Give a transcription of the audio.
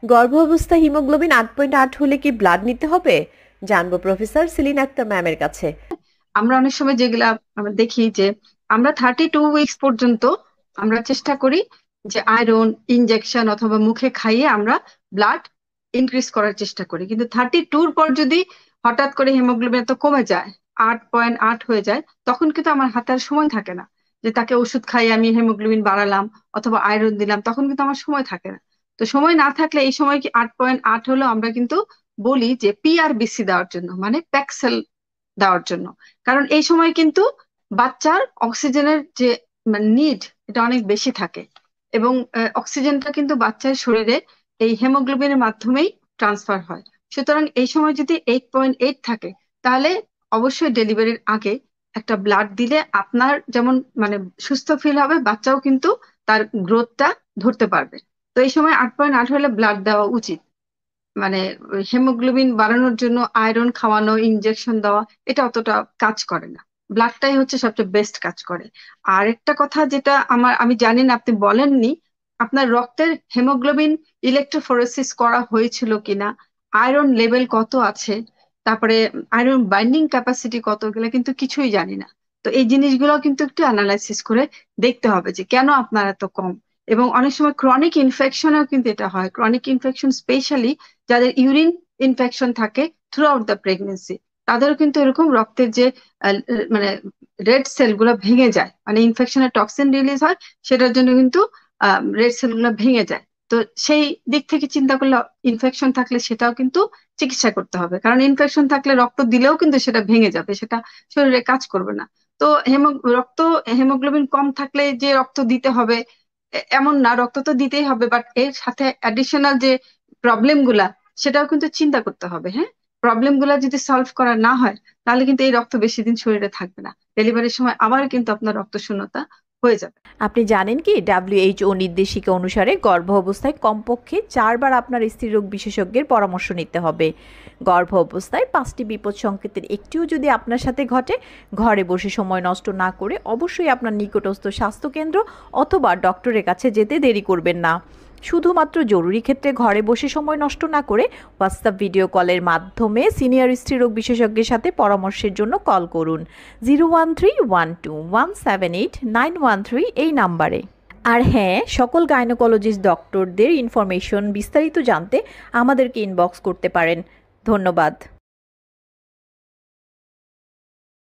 গর্ভ অবস্থায় হিমোগ্লোবিন 8.8 হলে কি ব্লাড নিতে হবে? জানবো প্রফেসর সেলিনা আক্তার ম্যামের কাছে। আমরা অনেক সময় যেগুলা আমরা দেখি যে আমরা 32 উইকস পর্যন্ত আমরা চেষ্টা করি যে আয়রন ইনজেকশন অথবা মুখে খাইয়ে আমরা ব্লাড ইনক্রিজ করার চেষ্টা করি, কিন্তু 32-র পর যদি হঠাৎ করে হিমোগ্লোবিন এত কমে যায়, 8.8 হয়ে যায়, তখন কিন্তু আমার হাতে আর সময় থাকে না যে তাকে ওষুধ খাইয়ে আমি হিমোগ্লোবিন বাড়ালাম অথবা আয়রন দিলাম, তখন কিন্তু আমার সময় থাকে না। তো সময় না থাকলে এই সময় কি 8.8 হলো আমরা কিন্তু বলি যে পিআরবিসি দেওয়ার জন্য, মানে প্যাক্সেল দেওয়ার জন্য। কারণ এই সময় কিন্তু বাচ্চার অক্সিজেনের যে নিড এটা অনেক বেশি থাকে, এবং অক্সিজেনটা কিন্তু বাচ্চার শরীরে এই হেমোগ্লোবিনের মাধ্যমেই ট্রান্সফার হয়। সুতরাং এই সময় যদি 8.8 থাকে, তাহলে অবশ্যই ডেলিভারির আগে একটা ব্লাড দিলে আপনার যেমন মানে সুস্থ ফিল হবে, বাচ্চাও কিন্তু তার গ্রোথটা ধরতে পারবে। তো এই সময় 8.8 হলে ব্লাড দেওয়া উচিত। মানে হেমোগ্লোবিন বাড়ানোর জন্য আয়রন খাওয়ানো ইনজেকশন দেওয়া এটা অতটা কাজ করে না, ব্লাডটাই হচ্ছে সবচেয়ে বেস্ট কাজ করে। আর একটা কথা যেটা আমি জানি না আপনি বলেননি, আপনার রক্তের হেমোগ্লোবিন ইলেকট্রোফোরেসিস করা হয়েছিল কিনা, আয়রন লেভেল কত আছে, তারপরে আয়রন বাইন্ডিং ক্যাপাসিটি কত, এগুলো কিন্তু কিছুই জানি না। তো এই জিনিসগুলো কিন্তু একটু অ্যানালাইসিস করে দেখতে হবে যে কেন আপনার এত কম। এবং অনেক সময় ক্রনিক ইনফেকশনেও কিন্তু এটা হয়, ক্রনিক ইনফেকশন স্পেশালি যাদের ইউরিন ইনফেকশন থাকে থ্রু আউট দ্য প্রেগনেন্সি, তাদেরও কিন্তু এরকম রক্তের যে মানে রেড সেল গুলো ভেঙে যায়, মানে ইনফেকশনের টক্সিন রিলিজ হয়, সেটার জন্য কিন্তু রেড সেল গুলো ভেঙে যায়। তো সেই দিক থেকে চিন্তা করলে ইনফেকশন থাকলে সেটাও কিন্তু চিকিৎসা করতে হবে, কারণ ইনফেকশন থাকলে রক্ত দিলেও কিন্তু সেটা ভেঙে যাবে, সেটা শরীরে কাজ করবে না। তো রক্ত হেমোগ্লোবিন কম থাকলে যে রক্ত দিতে হবে এমন না, রক্ত তো দিতেই হবে, বাট এর সাথে অ্যাডিশনাল যে প্রবলেম গুলা সেটাও কিন্তু চিন্তা করতে হবে। হ্যাঁ, প্রবলেম গুলা যদি সলভ করা না হয়, তাহলে কিন্তু এই রক্ত বেশি দিন শরীরে থাকবে না, ডেলিভারির সময় আবার কিন্তু আপনার রক্ত শূন্যতা হয়ে যাবে। আপনি জানেন কি WHO নির্দেশিকা অনুসারে গর্ভ অবস্থায় কমপক্ষে 4 বার আপনার স্ত্রীরোগ বিশেষজ্ঞের পরামর্শ নিতে হবে। গর্ভ অবস্থায় 5টি বিপদ সংকেতের একটিও যদি আপনার সাথে ঘটে, ঘরে বসে সময় নষ্ট না করে অবশ্যই আপনার নিকটস্থ স্বাস্থ্যকেন্দ্র অথবা ডক্টরের কাছে যেতে দেরি করবেন না। শুধুমাত্র জরুরি ক্ষেত্রে ঘরে বসে সময় নষ্ট না করে হোয়াটসঅ্যাপ ভিডিও কলের মাধ্যমে সিনিয়র স্ত্রীরোগ বিশেষজ্ঞের সাথে পরামর্শের জন্য কল করুন 01312178913 এই নাম্বারে। আর হ্যাঁ, সকল গাইনোকোলজিস্ট ডক্টরদের ইনফরমেশন বিস্তারিত জানতে আমাদেরকে ইনবক্স করতে পারেন। ধন্যবাদ।